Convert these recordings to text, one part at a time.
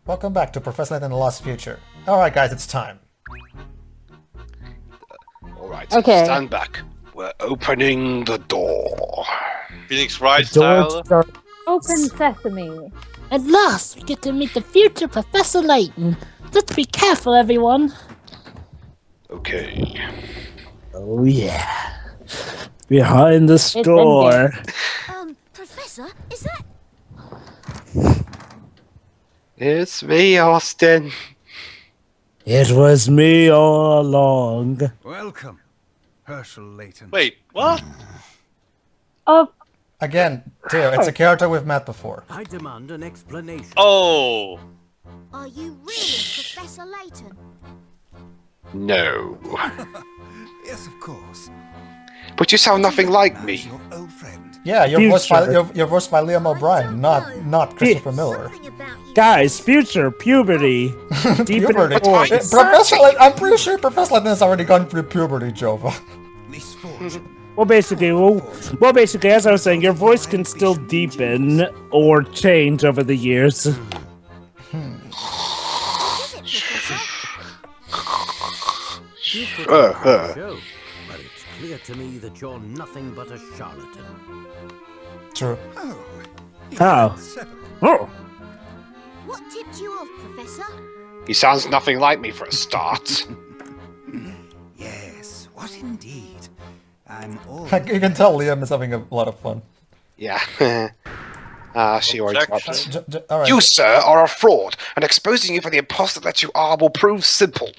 Welcome back to Professor Layton and the Lost Future. Alright guys, it's time. Alright, Okay. stand back. We're opening the door. Phoenix Wright Doors style. are Open sesame. At last, we get to meet the future Professor Layton. Let's be careful, everyone. Okay. Oh yeah. Behind this It's door. Professor, is that... It's me, Austin. It was me all along. Welcome, Herschel Layton. Wait, what? Oh, Again, Theo, it's a character we've met before. I demand an explanation. Oh, Are you really Professor Layton? No. Yes, of course. But you sound nothing like me. Your old friend. Yeah, you're voiced by Future. you're voiced by Liam O'Brien, not Christopher Miller. Something about you. Guys, future puberty. Deep in Puberty. the void. Professor Layton, I'm pretty sure Professor Layton has already gone through puberty, Jova. Misfortune. Well, basically, as I was saying, your voice can still deepen or change over the years. What is it, Professor? You put Uh, on quite uh. a show, but it's clear to me that you're nothing but a charlatan. True. Oh. Oh. Oh. What tipped you off, Professor? He sounds nothing like me for a start. Yes, what indeed? I'm all... You can tell Liam is having a lot of fun. Yeah. She already Objection. dropped. Alright. You, sir, are a fraud, and exposing you for the imposter that you are will prove simple.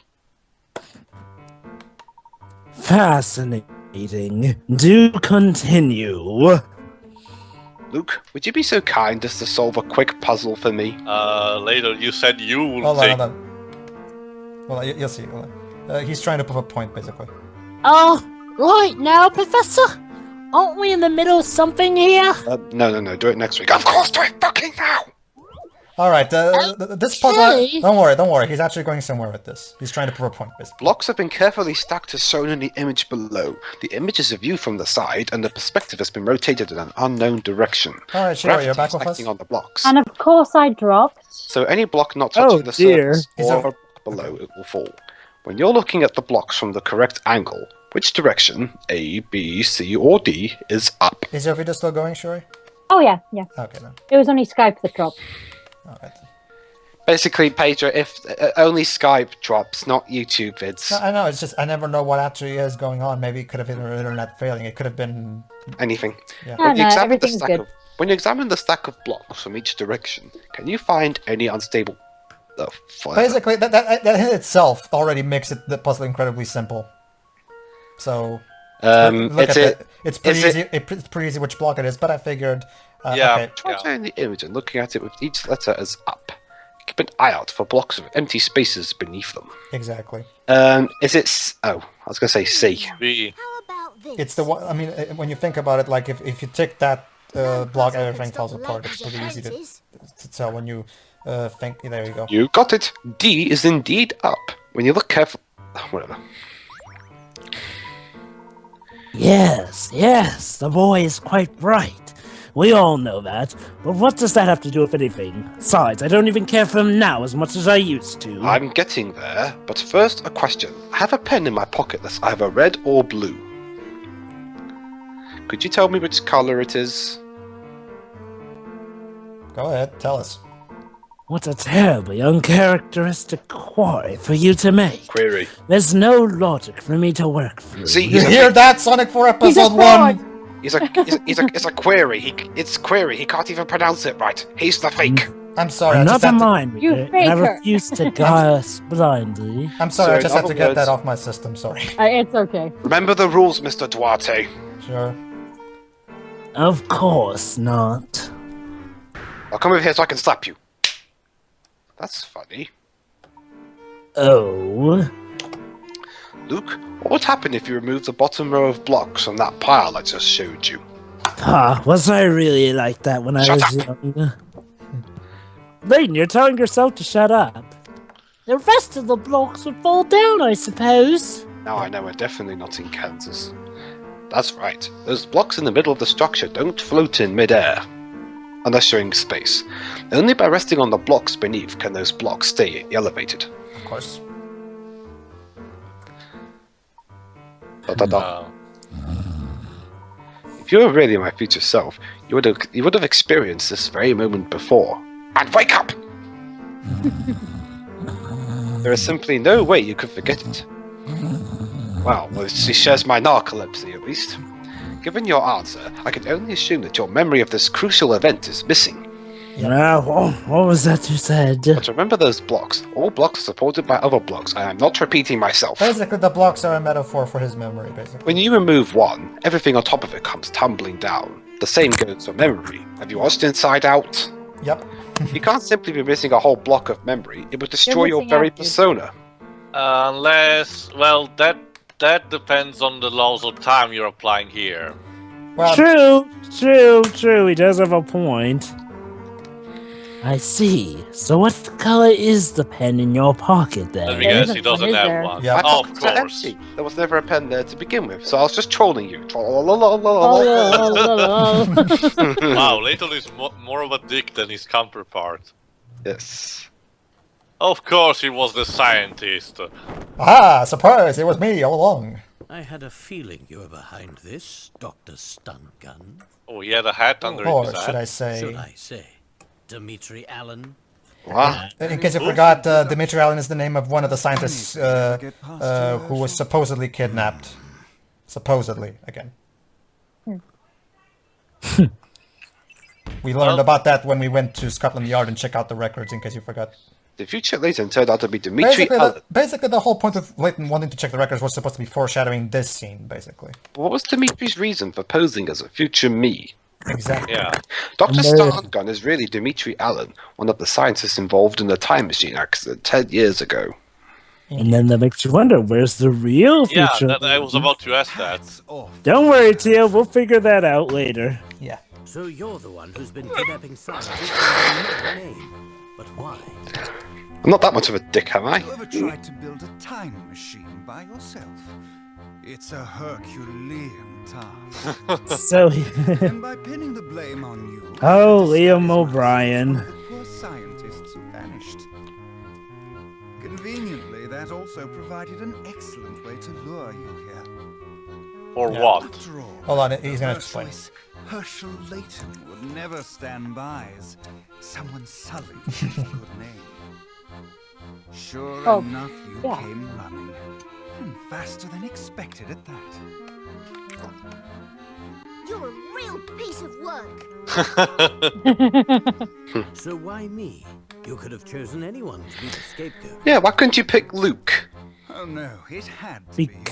Fascinating. Do continue. Luke, would you be so kind as to solve a quick puzzle for me? Later you said you would Hold on, take. hold on. Hold on, you'll see. Hold on. He's trying to prove a point, basically. Right now, Professor? Aren't we in the middle of something here? No, do it next week. Of course, do it fucking now! Alright, this puzzle... Okay. Don't worry. He's actually going somewhere with this. He's trying to prove a point, basically. Blocks have been carefully stacked as shown in the image below. The image is a view from the side, and the perspective has been rotated in an unknown direction. Alright, Shiro, you're Gravity back is with us? acting on the blocks. and of course I dropped. So any block not touching Oh, the dear. surface Is or there- below it will fall. When you're looking at the blocks from the correct angle, which direction, A, B, C, or D, is up? Is your video still going, Shuri? Oh yeah. Okay, then. It was only Skype that dropped. Alright. Basically, Pedro, if only Skype drops, not YouTube vids. No, I know, it's just I never know what actually is going on. Maybe it could have been our internet failing. It could have been... Anything. Yeah. No, no, everything's good. When you examine the stack of blocks from each direction, can you find any unstable... Basically, that in itself already makes the puzzle incredibly simple. So... look at it. It's pretty easy. It's pretty easy which block it is, but I figured... Yeah. Okay. Trying the image and looking at it with each letter as up. Keep an eye out for blocks with empty spaces beneath them. Exactly. Is it... I was going to say C. B. How about this? It's the one... I mean, when you think about it, like, if you tick that block, everything falls apart. It's pretty easy to tell when you think... There you go. You got it. D is indeed up. When you look careful... Whatever. Yes, the boy is quite bright. We all know that. But what does that have to do with anything? Besides, I don't even care for him now as much as I used to. I'm getting there, but first a question. I have a pen in my pocket that's either red or blue. Could you tell me which color it is? Go ahead, tell us. What a terribly uncharacteristic quarry for you to make. Query. There's no logic for me to work through. See, You hear that, Sonic 4 He's a Episode fraud. 1? It's a query. It's query. He can't even pronounce it right. He's the fake. I'm sorry, I just Another had to... mind You reader, and I faker. refuse to guide us blindly. I'm sorry, I So, just in had to other get that words- off my system, sorry. It's okay. Remember the rules, Mr. Duarte. Sure. Of course not. I'll come over here so I can slap you. That's funny. Oh. Luke, what would happen if you removed the bottom row of blocks from that pile I just showed you? Was I really like that when I Shut was young? Layton, you're telling yourself to shut up. The rest of the blocks would fall down, I suppose. Now I know we're definitely not in Kansas. That's right. Those blocks in the middle of the structure don't float in midair. unless you're in space. Only by resting on the blocks beneath can those blocks stay elevated. Of course. If you were really my future self, you would have experienced this very moment before. And wake up! There is simply no way you could forget it. Well, she shares my narcolepsy, at least. Given your answer, I can only assume that your memory of this crucial event is missing. What was that you said? But remember those blocks. All blocks are supported by other blocks. I am not repeating myself. Basically, the blocks are a metaphor for his memory, basically. When you remove one, everything on top of it comes tumbling down. The same goes for memory. Have you watched Inside Out? Yep. You can't simply be missing a whole block of memory. It would destroy your missing very out, dude. persona. Unless, well, that depends on the laws of time you're applying here. Well, True. He does have a point. I see. So what color is the pen in your pocket Let then? me There guess, isn't he doesn't one, is have there? one. Yeah. My Oh, of pockets are course. empty. There was never a pen there to begin with, so I was just trolling you. Wow, Layton is more of a dick than his counterpart. Yes. Of course, he was the scientist. aha! Surprise! It was me all along. I had a feeling you were behind this, Dr. Stun Gun. Oh, he had a hat under Or his should I hat. say... Should I say, Dimitri Allen? Wow. In case you forgot, Dimitri Allen is the name of one of the scientists who was supposedly kidnapped. Supposedly, again. We learned about that when we went to Scotland Yard and checked out the records, in case you forgot. The future Layton turned out to be Dimitri Allen. Basically, the whole point of Layton wanting to check the records was supposed to be foreshadowing this scene, basically. What was Dimitri's reason for posing as a future me? Exactly. Yeah. Dr. Stargun is really Dimitri Allen, one of the scientists involved in the time machine accident 10 years ago. And then that makes you wonder, where's the real Yeah, future? I was about to ask that. Don't worry, Tio, we'll figure that out later. Yeah. So you're the one who's been kidnapping scientists under your name. But why? I'm not that much of a dick, am I? Have you ever tried to build a time machine by yourself? It's a Herculean task. So, And by pinning the blame on you... Oh, the Liam disguise O'Brien. myself, the poor scientists vanished. Conveniently, that also provided an excellent way to lure you here. Or what? After all, Hold on, he's gonna explain. Herschel Layton would never stand by as someone sullied his good name. Sure Oh, enough, you yeah. came running. And faster than expected at that. You're a real piece of work. So why me? You could have chosen anyone to be the scapegoat. Yeah, why couldn't you pick Luke? Oh no, it had to be. Bec-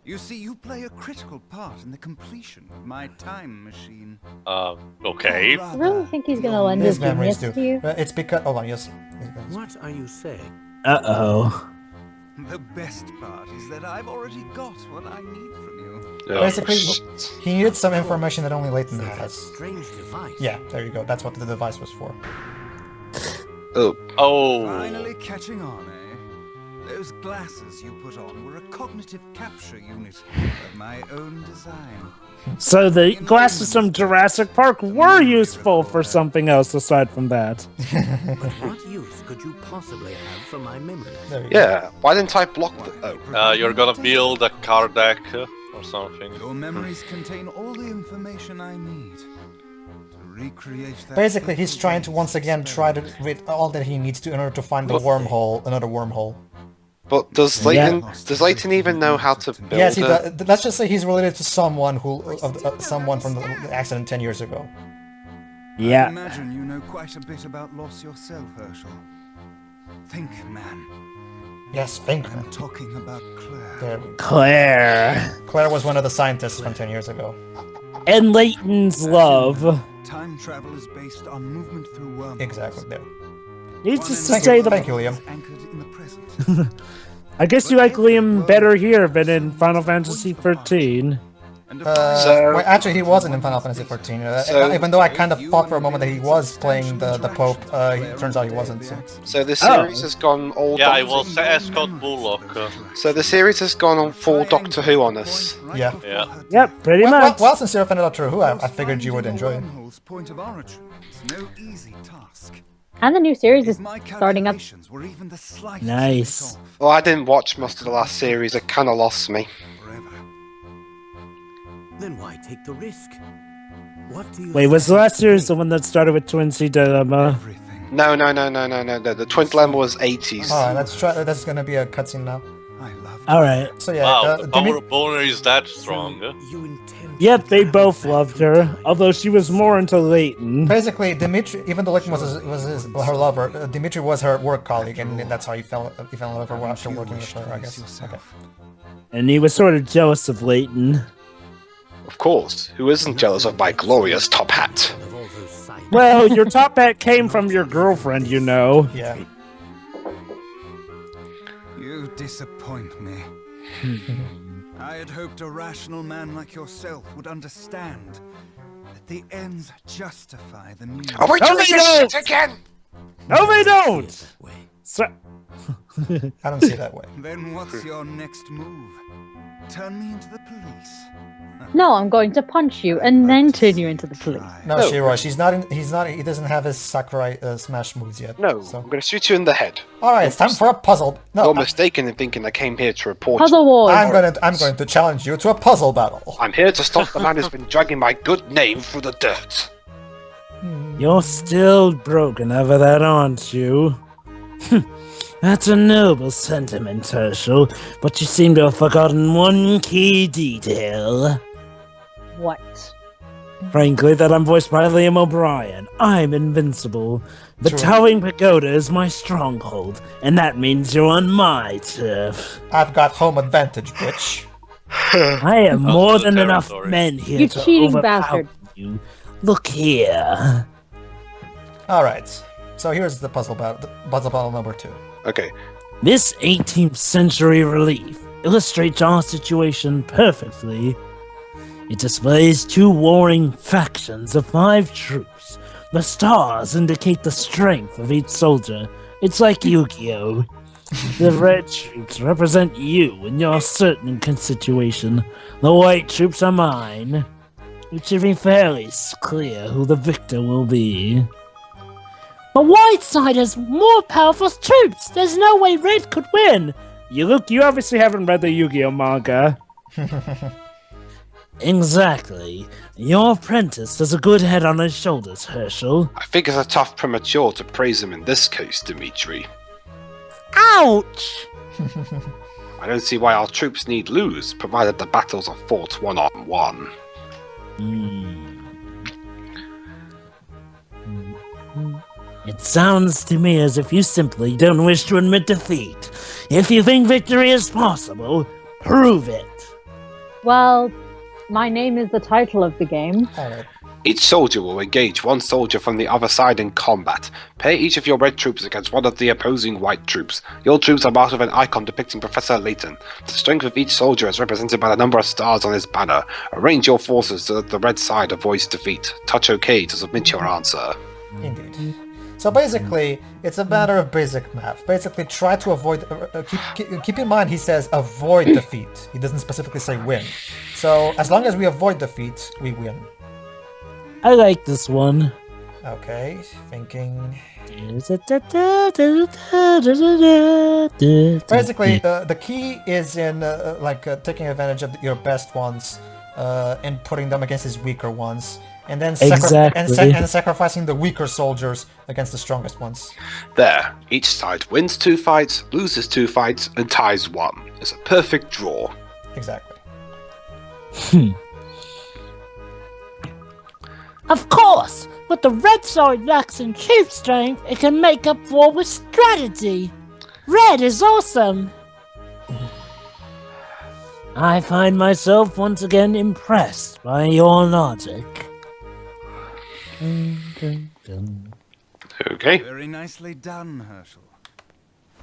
You see, you play a critical part in the completion of my time machine. Okay. Or I really rather, think he's gonna your lend His his memories genius do. to you. It's because... Hold on, yes. What are you saying? Uh-oh. The best part is that I've already got what I need from you. Basically, shit. he needed some information that only Layton has. Strange device. Yeah, there you go. That's what the device was for. Oh, Oh. Finally catching on, eh? Those glasses you put on were a cognitive capture unit of my own design. So the glasses from Jurassic Park were useful for something else aside from that. But what use could you possibly have for my memory? There you go. yeah. Why didn't I block the... Oh. You're gonna build a card deck or something. Your memories contain all the information I need to recreate that. Basically, he's trying to once again try to read all that he needs to in order to find the wormhole, another wormhole. But does Layton even know how to build Yes, he a... does. Let's just say he's related to someone someone from the accident 10 years ago. I Yeah. imagine you know quite a bit about loss yourself, Herschel. Think, man. Yes, think. I'm talking about Claire. There we go. Claire. Claire was one of the scientists from 10 years ago. And Layton's love. Time travel is based on movement through wormholes. Exactly, there. Needless to Thank say, you, the thank you, Liam. Anchored in the present. I guess you like Liam better here than in Final Fantasy XIII. And Well, actually, he wasn't in Final Fantasy XIV. Even though I kind of thought for a moment that he was playing the Pope, it turns out he wasn't. So the series has gone all... Yeah, it Doctor- was Scott Bullock. So the series has gone on full Doctor Who on us. Yeah. Yeah. Yep, pretty much. Well, since you're a fan of Doctor Who, I figured you would enjoy it. Point of origin. No easy task. And the new series is If my starting up. calculations were even the slightest Nice. bit off, Well, I didn't watch most of the last series. It kind of lost me. forever. Then why take the risk? What do you Wait, was the think last series the today? one that started with Twin Sea Dilemma? Everything. No. The Twin Dilemma was 80s. Alright, let's try. That's gonna be a cutscene now. I love Alright. So yeah, Wow, the power Dimi- of boner is that strong. Huh? You intend Yep, to they have both that loved her, forever. although she was more into Layton. basically Dimitri, even though Layton her lover, Dimitri was her work colleague, and that's how he fell in love with her after working with her, I guess. Okay. And he was sort of jealous of Layton. Of course. Who isn't jealous of my glorious top hat? Of all those side Well, your top hat came from your girlfriend, you know. Yeah. You disappoint me. I had hoped a rational man like yourself would understand that the ends justify the means. Are we No, doing they this don't! shit again? No, they don't! way. So I don't see it that way. Then what's your next move? Turn me into the police? No, I'm going to punch you and then turn you into the police. No, No. Shiro, she's not. He's not. He doesn't have his Sakurai smash moves yet. No, So. I'm going to shoot you in the head. All right, it's time for a puzzle. No, You're mistaken in thinking I came here to report you. Puzzle Wars. I'm going to challenge you to a puzzle battle. I'm here to stop the man who's been dragging my good name through the dirt. you're still broken over that, aren't you? That's a noble sentiment, Herschel, but you seem to have forgotten one key detail. What? Frankly, that I'm voiced by Liam O'Brien. I'm invincible. The True. towering pagoda is my stronghold, and that means you're on my turf. I've got home advantage, bitch. I have more Also than enough territory. men here You to cheating overpower bastard. you. Look here. All right. So here's the puzzle battle. Puzzle battle number 2. Okay. This 18th century relief illustrates our situation perfectly. It displays 2 warring factions of 5 troops. The stars indicate the strength of each soldier. It's like Yu-Gi-Oh! The red troops represent you and your certain situation. The white troops are mine. It should be fairly clear who the victor will be. The white side has more powerful troops. There's no way red could win. You obviously haven't read the Yu-Gi-Oh manga. Exactly. Your apprentice has a good head on his shoulders, Herschel. I think it's a tough premature to praise him in this case, Dimitri. Ouch! I don't see why our troops need lose, provided the battles are fought one-on-one. It sounds to me as if you simply don't wish to admit defeat. If you think victory is possible, prove it. Well, my name is the title of the game. All right. Each soldier will engage one soldier from the other side in combat. Pair each of your red troops against one of the opposing white troops. Your troops are marked with an icon depicting Professor Layton. The strength of each soldier is represented by the number of stars on his banner. Arrange your forces so that the red side avoids defeat. Touch OK to submit your answer. Indeed. So basically, it's a matter of basic math. Basically, try to avoid. Keep in mind, he says avoid defeat. He doesn't specifically say win. So as long as we avoid defeat, we win. I like this one. Okay, thinking. Basically, the key is in taking advantage of your best ones and putting them against his weaker ones, and then Exactly. and sacrificing the weaker soldiers against the strongest ones. There, each side wins 2 fights, loses 2 fights, and ties 1. It's a perfect draw. Exactly. Of course! But the red side lacks in troop strength, it can make up for with strategy. Red is awesome! I find myself once again impressed by your logic. Okay. Very nicely done, Herschel.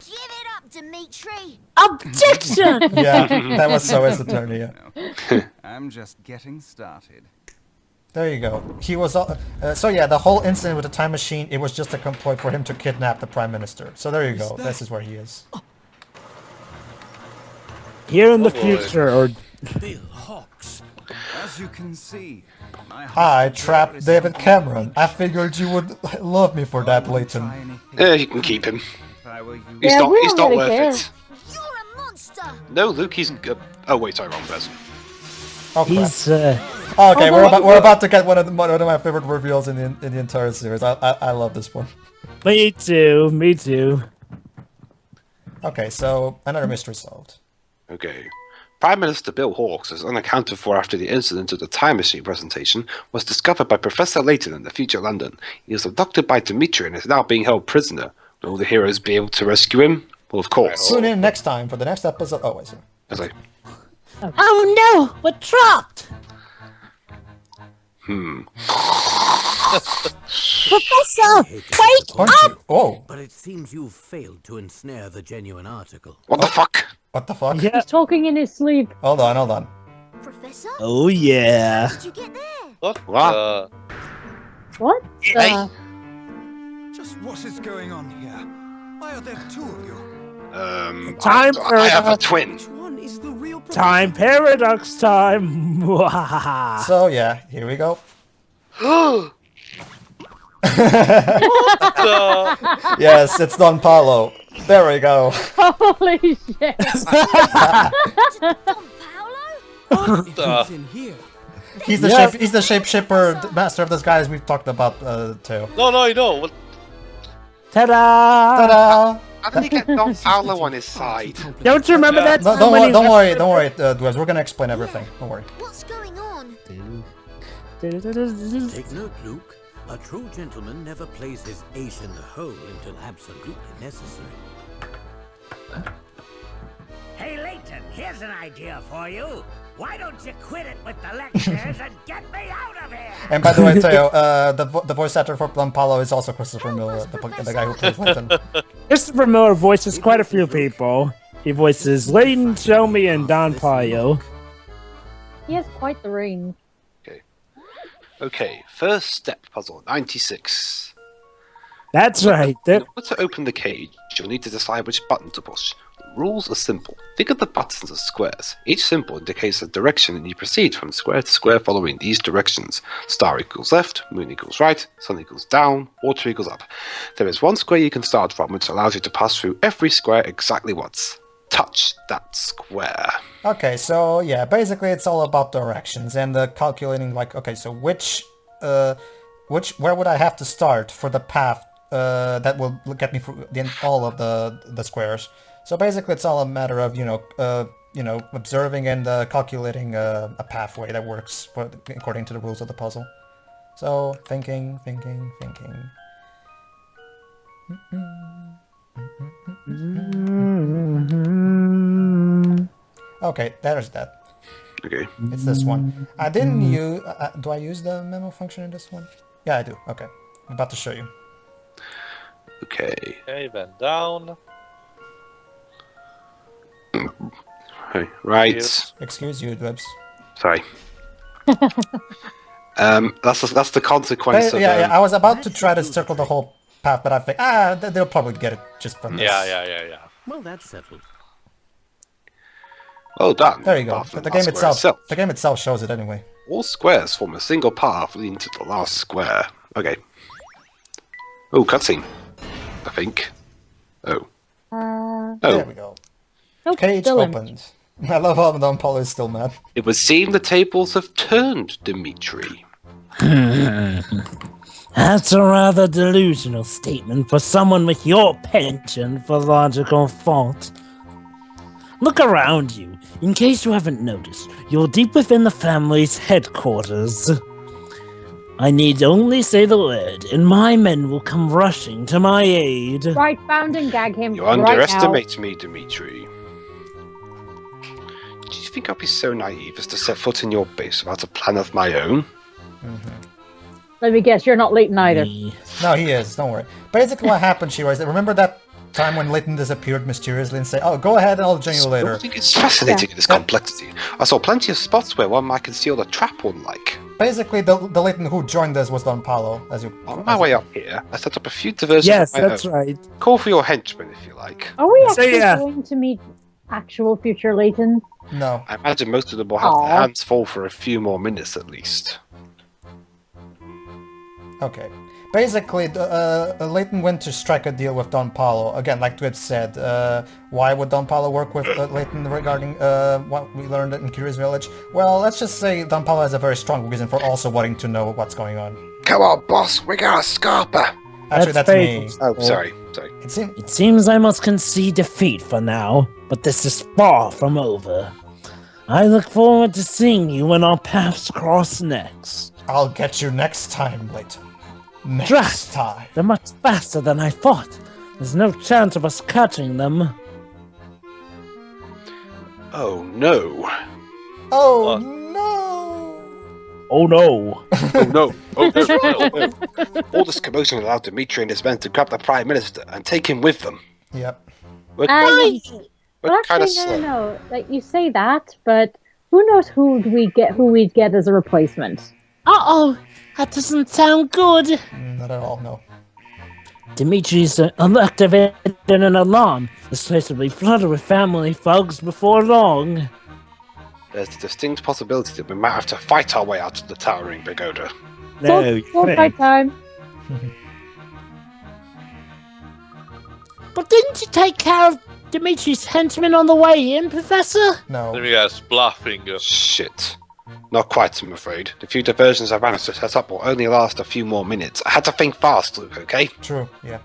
Give it up, Dimitri. Objection! Yeah, that was so as attorney. Yeah. I'm just getting started. There you go. He was so yeah. The whole incident with the time machine, it was just a ploy for him to kidnap the prime minister. So there you go. This is where he is. Here in the Oh, boy. future, or Bill Hawks. As you can see, my I husband trapped is David something Cameron. I figured you would love me for that, I wouldn't Layton. try anything Yeah, you can keep him. if I were you. He's Yeah, not. we He's don't not really worth care. it. You're a monster. No, Luke. He's. Oh wait, sorry, wrong person. Oh, crap. He's, Okay, we're about to get one of my favorite reveals in the entire series. I love this one. me too. Okay, so another mystery solved. Okay. Prime Minister Bill Hawkes, as unaccounted for after the incident of the time machine presentation, was discovered by Professor Layton in the future London. He was abducted by Dimitri and is now being held prisoner. Will the heroes be able to rescue him? Well, of course. Tune in next time for the next episode. Oh, wait, sorry. As I, Oh no, we're trapped! Professor, wake Punch you. Oh, But it seems you've failed to ensnare the genuine article. what the fuck? what the fuck? Yeah. He's talking in his sleep. Hold on. Professor? Oh yeah. How did you get there? What? What? What? Hey. Just what is going on here? Why are there two of you? Time I have a for twin. Which one is the real time paradox time. So yeah, here we go. Yes, it's Don Paulo. There we go. Holy shit! Don Paolo? Who's in here? He's the Yes. he's the shapeshipper, master of disguise we've talked about too. No, I know. What? Ta-da! Ta-da! How did he get Don Paolo on his side? Don't you remember that No, time when don't worry, Dwez. We're gonna explain everything. Don't worry. What's going on? Take note, Luke. A true gentleman never plays his ace in the hole until absolutely necessary. Hey, Layton, here's an idea for you. Why don't you quit it with the lectures and get me out of here? And by the way, Teo, the voice actor for Don Paulo is also Christopher Miller, the guy who plays Layton. Christopher Miller voices quite a few people. He voices Layton, Shomi, and Don Payo. He has quite the range. Okay, first step puzzle 96. That's right. In order to open the cage, you'll need to decide which button to push. The rules are simple. Think of the buttons as squares. Each symbol indicates the direction and you proceed from square to square following these directions. Star equals left, moon equals right, sun equals down, water equals up. There is one square you can start from which allows you to pass through every square exactly once. Touch that square. Okay, so yeah, basically it's all about directions and calculating like, okay, so where would I have to start for the path that will get me through all of the squares. So basically it's all a matter of, observing and calculating a pathway that works according to the rules of the puzzle. So thinking. Okay, there's that. Okay. It's this one. I didn't use... do I use the memo function in this one? Yeah, I do. Okay. I'm about to show you. Okay. Okay, then down. Right. Excuse you, Dwebs. Sorry. That's the consequence of... Yeah, I was about to try to circle the whole path, but I think, they'll probably get it just from this. Yeah. Well, that's settled. Well done. There you go. Apart from But the last game square itself shows it anyway. All squares form a single path leading to the last square. Okay. Oh, cutscene. I think. Oh. There we go. Nope, Cage still empty. opened. I love how Don Paulo is still mad. It would seem the tables have turned, Dimitri. That's a rather delusional statement for someone with your penchant for logical thought. Look around you. In case you haven't noticed, you're deep within the family's headquarters. I need only say the word, and my men will come rushing to my aid. Right, bound and gag him. You right underestimate me, Dimitri. Do you think I'd be so naive as to set foot in your base without a plan of my own? Let me guess, you're not Layton either. No, he is. Don't worry. Basically, what happened, Shira, is that remember that time when Layton disappeared mysteriously and say, "Oh, go ahead, and I'll join you later." I think it's fascinating in this complexity. I saw plenty of spots where one might conceal a trap one-like. Basically, the Layton who joined us was Don Paulo, as you. On my way up here, I set up a few diversions Yes, of my that's own. right. Call for your henchmen if you like. Are we So, actually yeah. going to meet actual Future Layton? No. I imagine most of them will have their Aw. hands full for a few more minutes at least. Okay. Basically, Layton went to strike a deal with Don Paulo. Again, like Twib said, why would Don Paulo work with Layton regarding what we learned in Curious Village? Well, let's just say Don Paulo has a very strong reason for also wanting to know what's going on. Come on, boss, we got a scarper! Actually, that's me. Oh, sorry. It seems I must concede defeat for now, but this is far from over. I look forward to seeing you when our paths cross next. I'll get you next time, Layton. Next Drat! time. They're much faster than I thought. There's no chance of us catching them. Oh no. Oh, What? no! Oh no. Oh no. Oh no. Oh, no. All this commotion allowed Dmitri and his men to grab the Prime Minister and take him with them. Yep. We're, Well, we're kind of actually, slow. no. Like, you say that, but who knows who we'd get as a replacement? Uh-oh. That doesn't sound good. Not at all, no. Dimitri's activated an alarm. This place will be flooded with family thugs before long. There's a distinct possibility that we might have to fight our way out of the towering pagoda. Sword fight time. But didn't you take care of Dimitri's henchmen on the way in, Professor? No. Let me guess, Bluffinger. Shit. Not quite, I'm afraid. The few diversions I managed to set up will only last a few more minutes. I had to think fast, Luke, okay? True, yeah.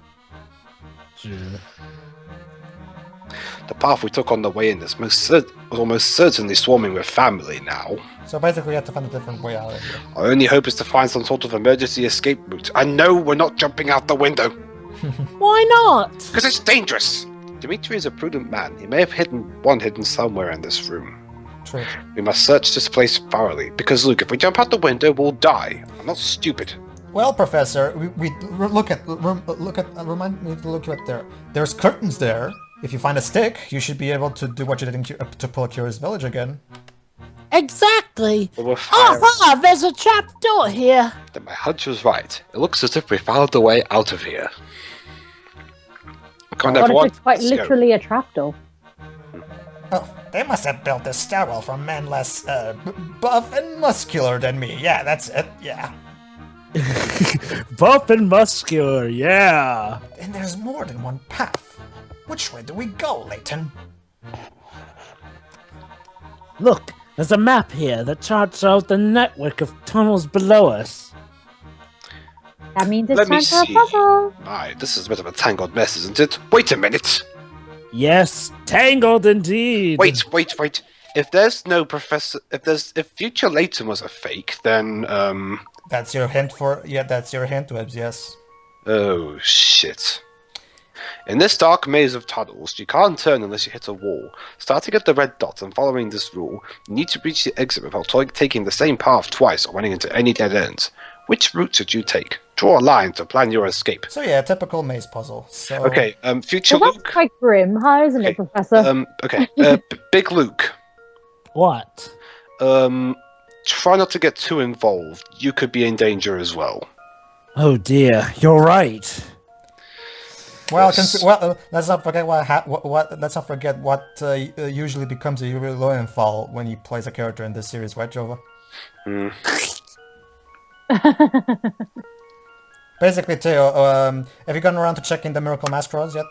The path we took on the way in is was almost certainly swarming with family now. So basically, we have to find a different way out of here. Our only hope is to find some sort of emergency escape route. I know we're not jumping out the window, Why not? because it's dangerous! Dimitri is a prudent man. He may have hidden somewhere in this room. True. We must search this place thoroughly, because Luke, if we jump out the window, we'll die. I'm not stupid. Well, Professor, remind me to look up there. There's curtains there. If you find a stick, you should be able to do what you did to pull a Curious Village again. Exactly. But we're fine. Aha! There's a trap door here. Then my hunch was right. It looks as if we found a way out of here. Come on, What everyone. if it's quite Let's go. literally a trapdoor? Oh, they must have built this stairwell for men less buff and muscular than me. Yeah, that's it. Yeah. Buff and muscular, yeah. And there's more than one path. Which way do we go, Layton? Look, there's a map here that charts out the network of tunnels below us. That means it's Let me time for a see. puzzle. My, this is a bit of a tangled mess, isn't it? Wait a minute! Yes, tangled indeed. Wait. If there's no professor, if Future Layton was a fake, then, That's your hint for... Yeah, that's your hint, Webbs, yes. oh, shit. In this dark maze of tunnels, you can't turn unless you hit a wall. Starting at the red dot and following this rule, you need to reach the exit without taking the same path twice or running into any dead ends. Which route should you take? Draw a line to plan your escape. So yeah, typical maze puzzle. So Okay, Future Well, that's Luke. quite grim, huh, isn't it, Professor? Big Luke. What? Try not to get too involved. You could be in danger as well. Oh dear, you're right. Well, Yes. let's not forget what usually becomes a Lilienthal when you plays a character in this series, right, Jova? Hmm. Basically, Theo, have you gone around to checking the Miracle Masquerades yet?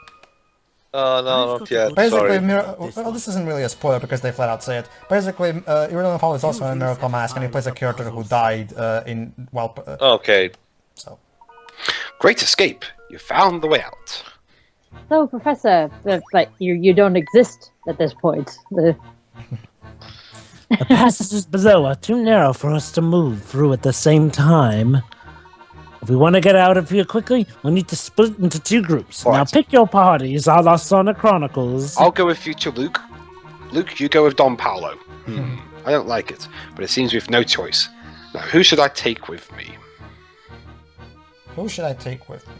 No, not yet. Basically, Sorry. well, this isn't really a spoiler because they flat out say it. Basically, Lilienthal is also in a Miracle Mask, and he plays a character who died Okay. so. Great escape. You found the way out. So, Professor, like you don't exist at this point. The passages below are too narrow for us to move through at the same time. If we want to get out of here quickly, we need to split into two groups. All Now right. pick your parties, a la Sonic Chronicles. I'll go with Future Luke. Luke, you go with Don Paolo. I don't like it, but it seems we've no choice. Now, who should I take with me? Who should I take with me?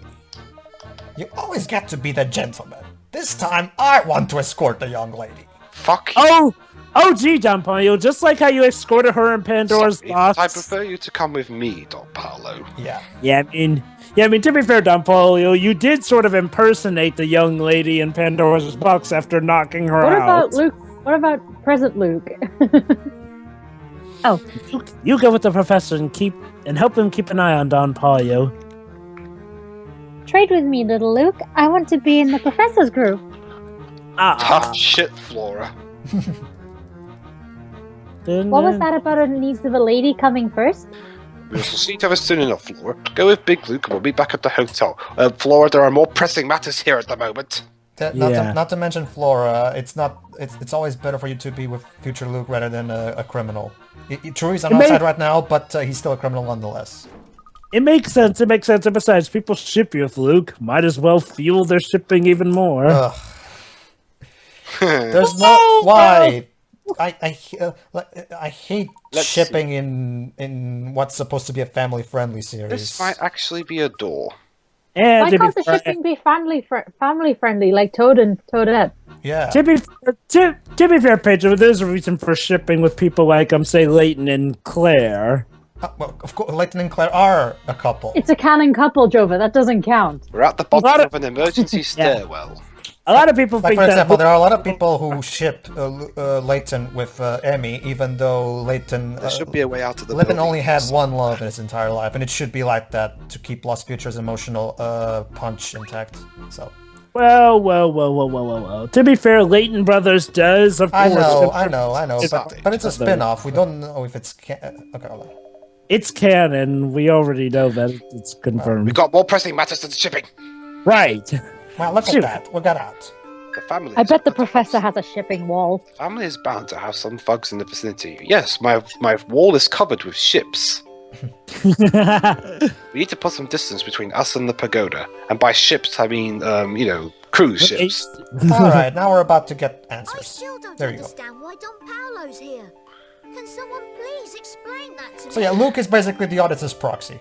You always get to be the gentleman. This time, I want to escort the young lady. Fuck you. Oh, gee, Don Paolo, just like how you escorted her in Pandora's Sorry, box. I prefer you to come with me, Don Paolo. Yeah. Yeah, I mean, Yeah, I mean, to be fair, Don Polio, you did sort of impersonate the young lady in Pandora's box after knocking her What out. about Luke? What about present Luke? Oh, You go with the professor and help him keep an eye on Don Polio. trade with me, little Luke. I want to be in the professor's group. Tough shit, Flora. What was that about the needs of a lady coming first? We shall see to this soon enough, Flora. Go with Big Luke and we'll be back at the hotel. Flora, there are more pressing matters here at the moment. Not to mention Flora, it's always better for you to be with future Luke rather than a criminal. True, he's on our side right now, but he's still a criminal nonetheless. It makes sense. And besides, people ship you with Luke. Might as well fuel their shipping even more. There's no why. I hate shipping in what's supposed to be a family-friendly series. This might actually be a door. And Why can't the shipping be family-friendly, like Toad and Toadette? Yeah. To be fair, Pedro, there's a reason for shipping with people like, say, Layton and Claire. Well, of course, Layton and Claire are a couple. It's a canon couple, Jova. That doesn't count. We're at the bottom of an emergency stairwell. A lot of people think for example, that... there are a lot of people who ship Layton with Emmy, even though Layton... There should be a way out of the Layton building. only had one love in his entire life, and it should be like that to keep Lost Future's emotional punch intact. So... Well. To be fair, Layton Brothers does, of course... I know, but it's a spin-off. We don't know if it's... Okay, hold on. It's canon. We already know that. It's confirmed. We've got more pressing matters than shipping. Right. Well, look at that. We got out. The family. I bet the professor has a shipping wall. Family is bound to have some thugs in the vicinity. Yes, my wall is covered with ships. We need to put some distance between us and the pagoda. And by ships, I mean, cruise ships. Alright, now we're about to get I answers. still don't There you go. understand why Don Paolo's here. Can someone please explain that to me? So yeah, Luke is basically the auditor's proxy.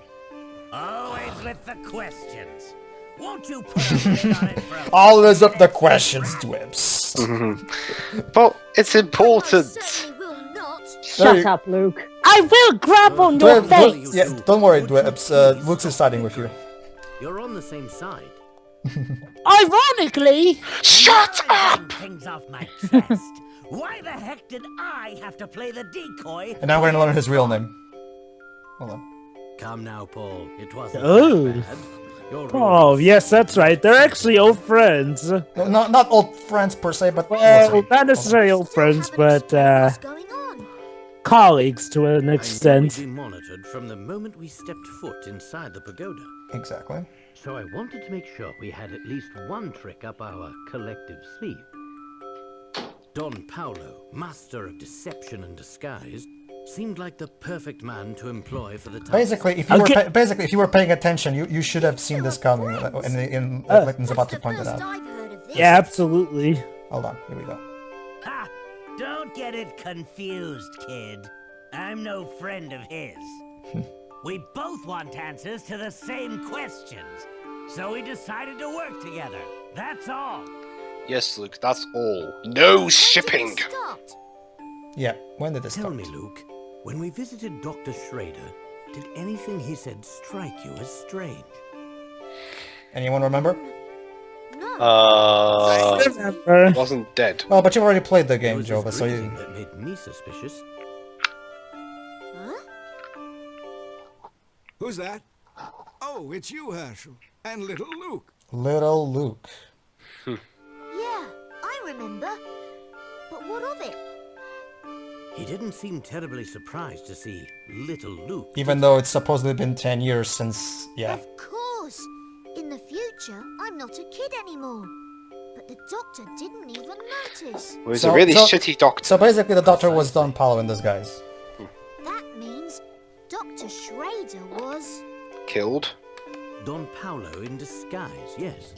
Always with the questions. Won't you put a lid on it for a Always up the questions, Dwips. But it's important. Certainly will not. Shut up, Luke. I will grab on your face! Yeah, don't worry, Dwips. Luke's is siding with you. You're on the same side. Ironically... Shut up! Getting things off my chest. Why the heck did I have to play the decoy? And now we're gonna learn his real name. Hold on. Come now, Paul. It wasn't Oh. that bad. You're Oh, wrong. yes, that's right. They're actually old friends. No, not old friends per se, but Well, not necessarily old friends, but What's going on? colleagues to an I knew we'd extent. be monitored from the moment we stepped foot inside the pagoda. Exactly. So I wanted to make sure we had at least one trick up our collective sleeve. Don Paolo, master of deception and disguise, seemed like the perfect man to employ for the task. Basically, if you were paying attention, you should have seen this coming. And Layton's about to point it First out. I've heard of this. Yeah, absolutely. Hold on, here we go. Ha! Don't get it confused, kid. I'm no friend of his. We both want answers to the same questions. So we decided to work together. That's all. Yes, Luke, that's all. No shipping! When did it start? Yeah, when did this Tell start? me, Luke, when we visited Dr. Schrader, did anything he said strike you as strange? Anyone remember? No. Remember. Wasn't dead. Well, but you've already played the There game, was this Jova, so you... breathing that made me suspicious. Huh? Who's that? Oh, it's you, Herschel. And little Luke. Little Luke. Yeah, I remember. But what of it? He didn't seem terribly surprised to see little Luke. Even though it's supposedly been 10 years since... Yeah. Of course. In the future, I'm not a kid anymore. But the doctor didn't even notice. It was a really shitty doctor. So basically the doctor was Don Paolo in disguise. That means Dr. Schrader was... Killed. Don Paolo in disguise, yes.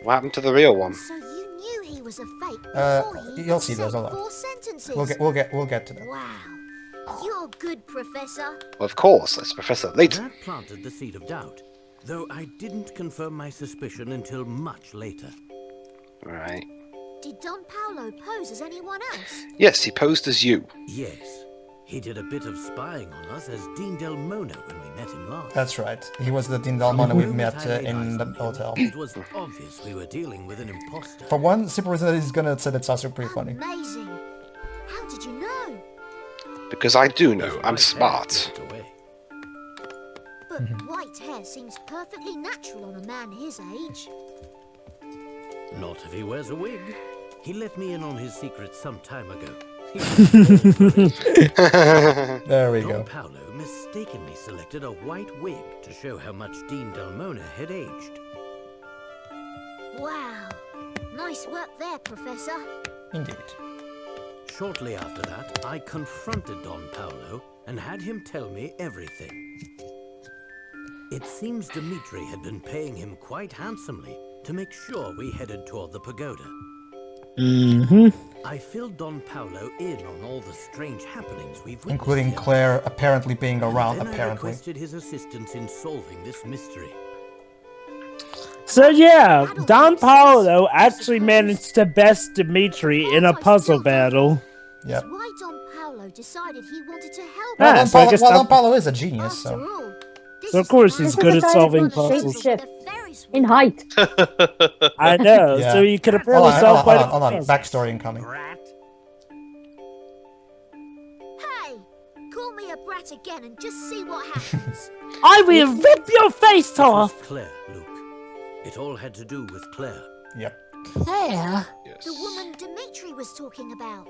What happened to the real one? So you knew he was a fake before he you'll see said those, hold on. 4 sentences. We'll get to that. Wow. You're good, Professor. Well, of course, that's Professor Layton. That planted the seed of doubt, though I didn't confirm my suspicion until much later. Right. Did Don Paolo pose as anyone else? Yes, he posed as you. Yes, He did a bit of spying on us as Dean Del Mona when we met him last. That's right. He was the Dean Dalmona we met in the hotel. It was obvious we were dealing with an imposter. For one simple reason that he's gonna say that's also pretty funny. Amazing. How did you know? Because I do know, I'm smart. But white hair seems perfectly natural on a man his age. Not if he wears a wig. He let me in on his secret some time ago. There we Don go. Paolo mistakenly selected a white wig to show how much Dean Del Mona had aged. Wow. Nice work there, Professor. Indeed. Shortly after that, I confronted Don Paolo and had him tell me everything. It seems Dimitri had been paying him quite handsomely to make sure we headed toward the pagoda. I filled Don Paolo in on all the strange happenings we've witnessed Including here. Claire apparently being around, Then I apparently. requested his assistance in solving this mystery. So yeah, Don Paolo actually managed to best Dimitri in a puzzle battle. Yep. That's why Don Paolo decided he wanted to help Ah, Well, so I guess Don Paolo is a genius, After so... all, this So of is course the he's man good who at decided solving to puzzles. shapeshift the Ferris in wheel. height. I know, Yeah. so you could Hold apparently on, solve hold quite on, hold on. a puzzle. Backstory incoming. Brat. Hey, call me a brat again and just see what happens. I will rip your face It was off! Claire, Luke. It all had to do with Claire. Yep. Claire? Yes. The woman Dimitri was talking about.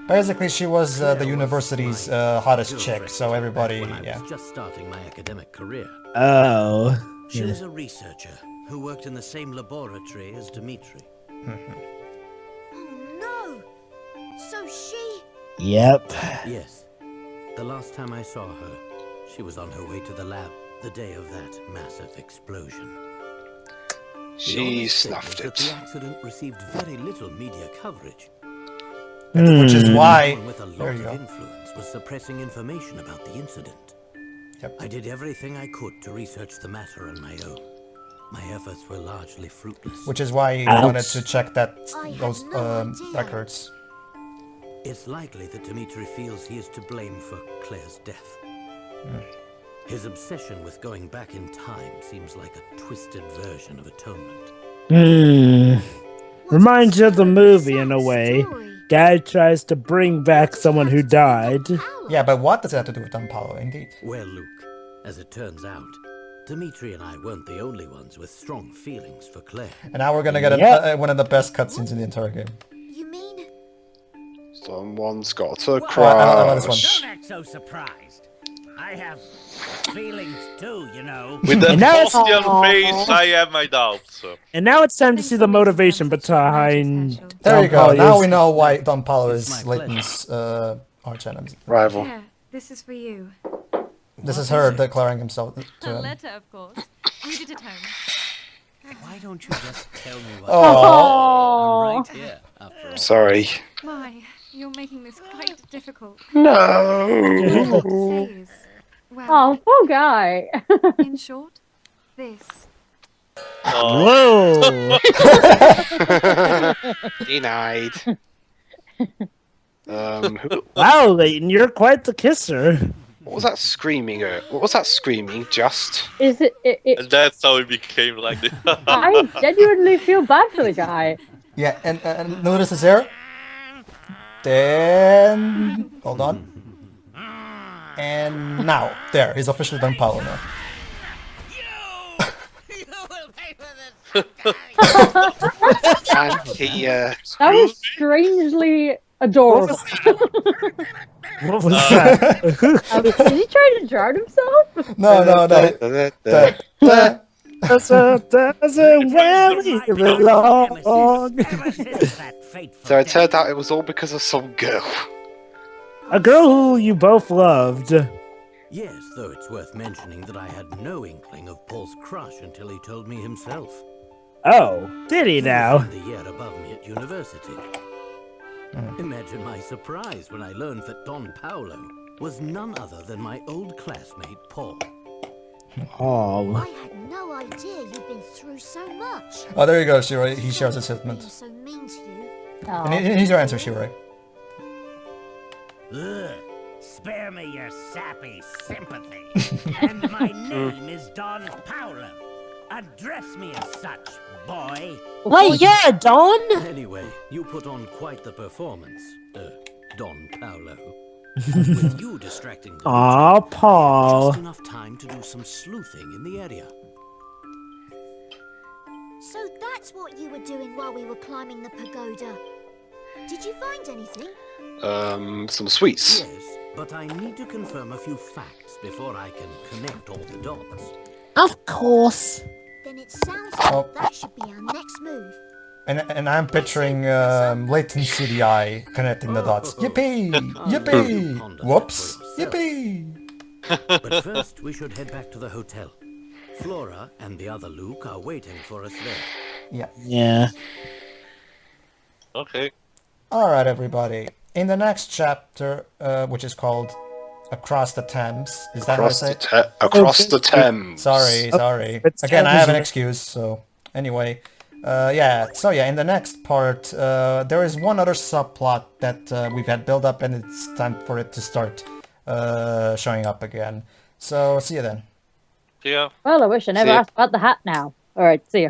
Basically, she was the Claire university's was my hottest girlfriend chick, so back everybody, when I yeah. was just starting my academic career. Oh. She was a researcher who worked in the same laboratory as Dimitri. Oh no! So she... Yep. Yes. The last time I saw her, she was on her way to the lab the day of that massive explosion. The She honest thing snuffed was that it. the accident received very little media coverage. Which is why... Someone with a There lot you of go. influence was suppressing information about the incident. Yep. I did everything I could to research the matter on my own. My efforts were largely fruitless. Which is why he Ouch. wanted to check that I had those no idea. records. It's likely that Dimitri feels he is to blame for Claire's death. His obsession with going back in time seems like a twisted version of atonement. Reminds you of the What's movie in a sad way. story? Guy tries to bring back someone who died. Paolo. Yeah, but what does that have to do with Don Paolo, indeed? Well, Luke, as it turns out, Dimitri and I weren't the only ones with strong feelings for Claire. And now we're gonna get Yep. one of the best cutscenes in the entire game. You mean... Someone's got to I know this one. crash. Don't act so surprised. I have feelings too, you know. With that And now it's- Bastian face, I have my doubts. And now it's time to see the motivation behind There Don you go. Paolo's- Now we know why Don Paolo It's is my Layton's arch enemy. Rival. Here, this is for you. This is her declaring himself A to him. letter, of course. Read it at home. Why don't you just tell me what Oh, I'm right here, after all. Sorry. Why, you're making this quite difficult. No. What to say is, well, Oh, poor guy. in short, this. Whoa! Denied. Who, Wow, Layton, you're quite the kisser. what was that screaming? What was that screaming? Just. Is it? And that's how it became like this. I genuinely feel bad for the guy. yeah, and notice this here. Then hold on. And now, there, he's officially Don Paolo now. You will pay for this. And he. That was strangely adorable. What was that? Is he trying to drown himself? No. Doesn't really belong. Ever since that fateful So it day. turned out it was all because of some girl. A girl who you both loved. Yes, though it's worth mentioning that I had no inkling of Paul's crush until he told me himself. Oh, did he now? was in the year above me at university. Imagine my surprise when I learned that Don Paolo was none other than my old classmate, Paul. Oh. I had no idea you'd been through so much. Oh, there you go, Shiroi. He shares his Being sentiment. so mean to you. And here's your answer, Shiroi. Ugh, Spare me your sappy sympathy. And my name is Don Paulo. Address me as such, boy. Wait, yeah, Don? Anyway, you put on quite the performance, Don Paulo. With you distracting the Aw, region, Paul. just enough time to do some sleuthing in the area. So that's what you were doing while we were climbing the pagoda. Did you find anything? Some sweets. Yes, but I need to confirm a few facts before I can connect all the dots. Of course. Then it sounds like Oh. that should be our next move. And I'm picturing Layton CDI connecting the dots. Yippee! Yippee! Whoops! Yippee! But first, we should head back to the hotel. Flora and the other Luke are waiting for us there. Yeah. Yeah. Okay. Alright, everybody. In the next chapter, which is called Across the Thames, is that how I say it? Across the Thames. Sorry. It's Again, I have an Thames. excuse, so anyway. In the next part, there is one other subplot that we've had built up, and it's time for it to start showing up again. So, see you then. Yeah. Well, I wish I never See ya. asked about the hat now. Alright, see ya.